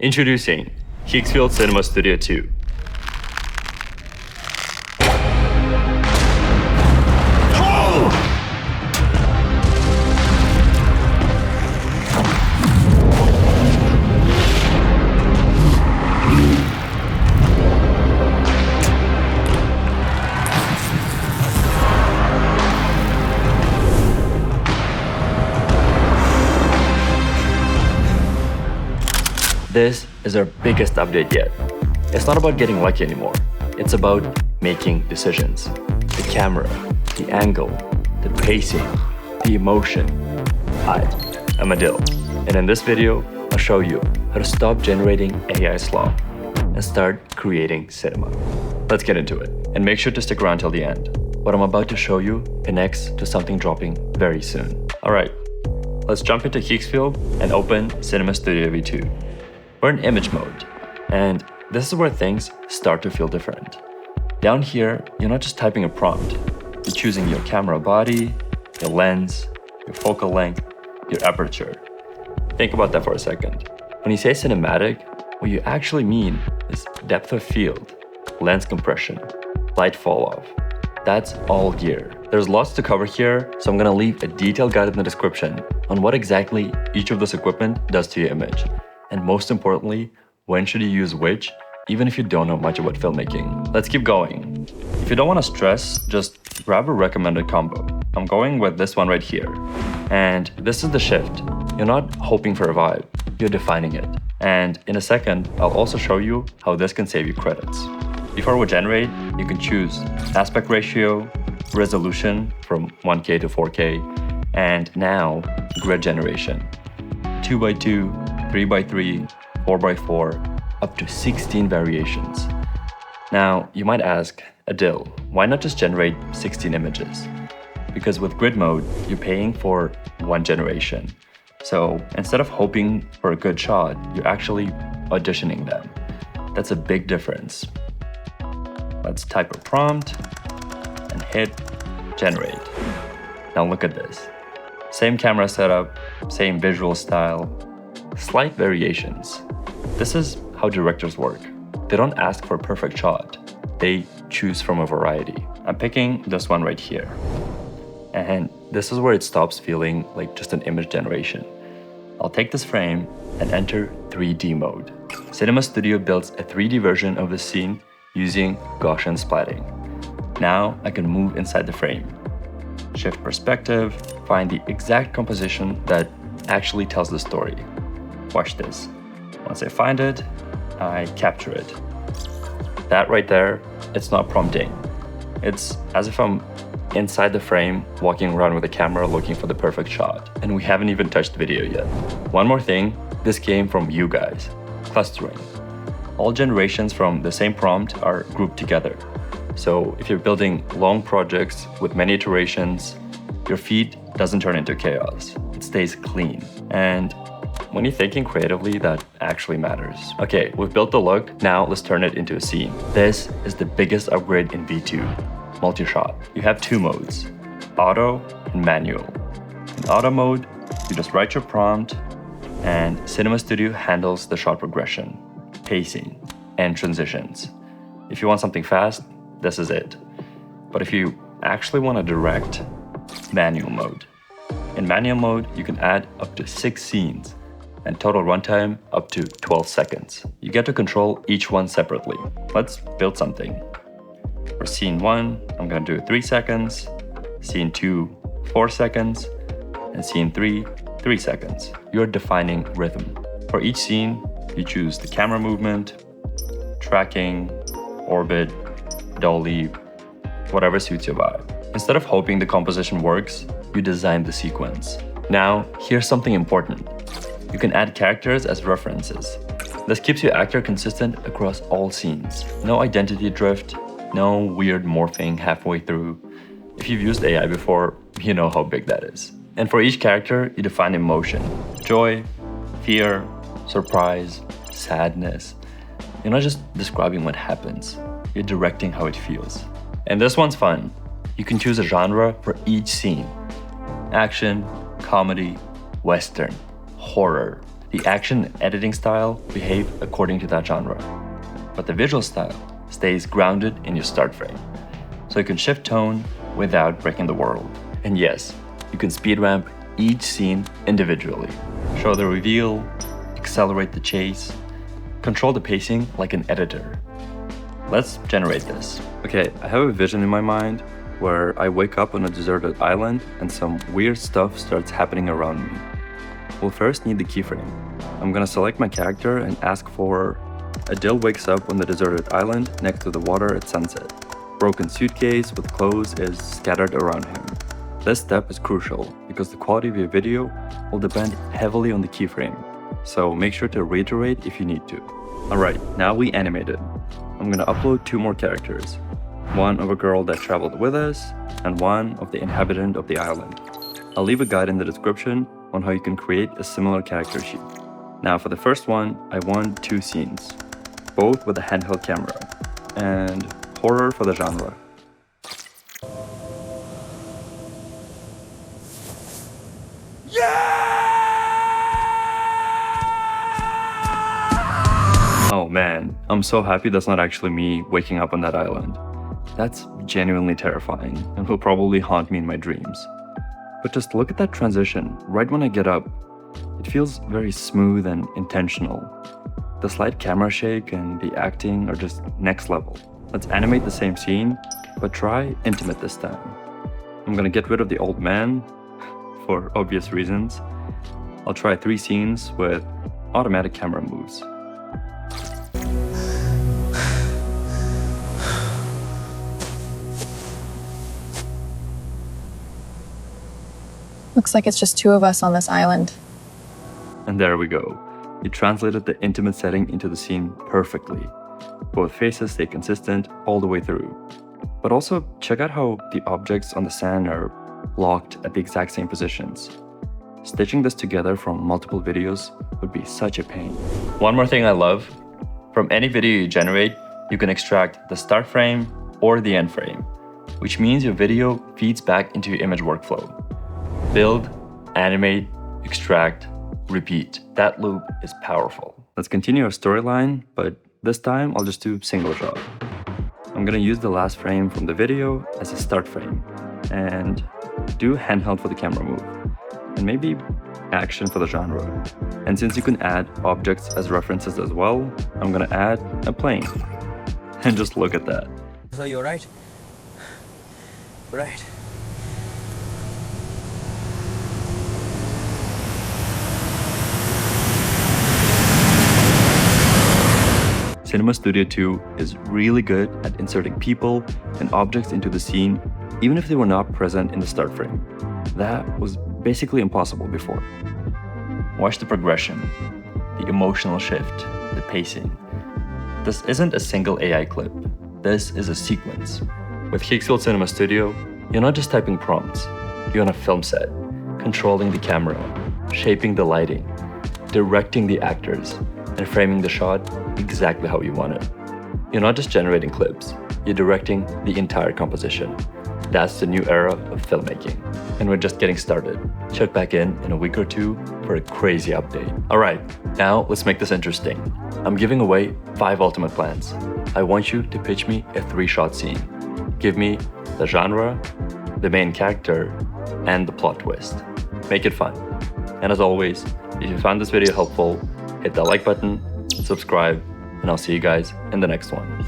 Introducing Higgsfield Cinema Studio 2. This is our biggest update yet. It's not about getting lucky anymore. It's about making decisions. The camera, the angle, the pacing, the emotion. Hi, I'm Adil, and in this video, I'll show you how to stop generating AI slop and start creating cinema. Let's get into it, and make sure to stick around till the end. What I'm about to show you connects to something dropping very soon. Alright, let's jump into Higgsfield and open Cinema Studio V2. We're in image mode, and this is where things start to feel different. Down here, you're not just typing a prompt, you're choosing your camera body, your lens, your focal length, your aperture. Think about that for a second. When you say cinematic, what you actually mean is depth of field, lens compression, light fall off. That's all gear. There's lots to cover here, so I'm gonna leave a detailed guide in the description on what exactly each of this equipment does to your image. And most importantly, when should you use which, even if you don't know much about filmmaking. Let's keep going. If you don't want to stress, just grab a recommended combo. I'm going with this one right here. And this is the shift. You're not hoping for a vibe, you're defining it. And in a second, I'll also show you how this can save you credits. Before we generate, you can choose aspect ratio, resolution from 1K to 4K, and now grid generation. 2x2, 3x3, 4x4, up to 16 variations. Now, you might ask, Adil, why not just generate 16 images? Because with grid mode, you're paying for one generation. So instead of hoping for a good shot, you're actually auditioning them. That's a big difference. Let's type a prompt and hit generate. Now look at this. Same camera setup, same visual style, slight variations. This is how directors work. They don't ask for a perfect shot. They choose from a variety. I'm picking this one right here. And this is where it stops feeling like just an image generation. I'll take this frame and enter 3D mode. Cinema Studio builds a 3D version of the scene using Gaussian splatting. Now I can move inside the frame. Shift perspective, find the exact composition that actually tells the story. Watch this. Once I find it, I capture it. That right there, it's not prompting. It's as if I'm inside the frame, walking around with a camera looking for the perfect shot. And we haven't even touched video yet. One more thing, this came from you guys. Clustering. All generations from the same prompt are grouped together. So if you're building long projects with many iterations, your feed doesn't turn into chaos. It stays clean. And when you're thinking creatively, that actually matters. Okay, we've built the look, now let's turn it into a scene. This is the biggest upgrade in V2, Multishot. You have two modes, auto and manual. In auto mode, you just write your prompt and Cinema Studio handles the shot progression, pacing, and transitions. If you want something fast, this is it. But if you actually want to direct, manual mode. In manual mode, you can add up to 6 scenes and total runtime up to 12 seconds. You get to control each one separately. Let's build something. For scene 1, I'm gonna do 3 seconds, scene 2, 4 seconds, and scene 3, 3 seconds. You're defining rhythm. For each scene, you choose the camera movement, tracking, orbit, dolly, whatever suits your vibe. Instead of hoping the composition works, you design the sequence. Now, here's something important. You can add characters as references. This keeps your actor consistent across all scenes. No identity drift, no weird morphing halfway through. If you've used AI before, you know how big that is. And for each character, you define emotion. Joy, fear, surprise, sadness. You're not just describing what happens, you're directing how it feels. And this one's fun. You can choose a genre for each scene. Action, comedy, western, horror. The action and editing style behave according to that genre, but the visual style stays grounded in your start frame, so you can shift tone without breaking the world. And yes, you can speed ramp each scene individually. Show the reveal, accelerate the chase, control the pacing like an editor. Let's generate this. Okay, I have a vision in my mind where I wake up on a deserted island and some weird stuff starts happening around me. We'll first need the keyframe. I'm gonna select my character and ask for Adil wakes up on the deserted island next to the water at sunset. Broken suitcase with clothes is scattered around him. This step is crucial because the quality of your video will depend heavily on the keyframe, so make sure to reiterate if you need to. Alright, now we animated. I'm gonna upload 2 more characters. One of a girl that traveled with us, and one of the inhabitant of the island. I'll leave a guide in the description on how you can create a similar character sheet. Now for the first one, I want 2 scenes, both with a handheld camera, and horror for the genre. Oh man, I'm so happy that's not actually me waking up on that island. That's genuinely terrifying and will probably haunt me in my dreams. But just look at that transition right when I get up. It feels very smooth and intentional. The slight camera shake and the acting are just next level. Let's animate the same scene, but try intimate this time. I'm gonna get rid of the old man, for obvious reasons. I'll try 3 scenes with automatic camera moves. Looks like it's just 2 of us on this island. And there we go. It translated the intimate setting into the scene perfectly. Both faces stay consistent all the way through. But also check out how the objects on the sand are locked at the exact same positions. Stitching this together from multiple videos would be such a pain. One more thing I love, from any video you generate, you can extract the start frame or the end frame, which means your video feeds back into your image workflow. Build, animate, extract, repeat. That loop is powerful. Let's continue our storyline, but this time I'll just do single shot. I'm gonna use the last frame from the video as a start frame and do handheld for the camera move and maybe action for the genre. And since you can add objects as references as well, I'm gonna add a plane. And just look at that. So you're right. Right. Cinema Studio 2 is really good at inserting people and objects into the scene, even if they were not present in the start frame. That was basically impossible before. Watch the progression, the emotional shift, the pacing. This isn't a single AI clip. This is a sequence. With Higgsfield Cinema Studio, you're not just typing prompts. You're on a film set, controlling the camera, shaping the lighting, directing the actors, and framing the shot exactly how you want it. You're not just generating clips, you're directing the entire composition. That's the new era of filmmaking. And we're just getting started. Check back in a week or 2 for a crazy update. Alright, now let's make this interesting. I'm giving away 5 ultimate plans. I want you to pitch me a 3-shot scene. Give me the genre, the main character, and the plot twist. Make it fun. And as always, if you found this video helpful, hit that like button, subscribe, and I'll see you guys in the next one.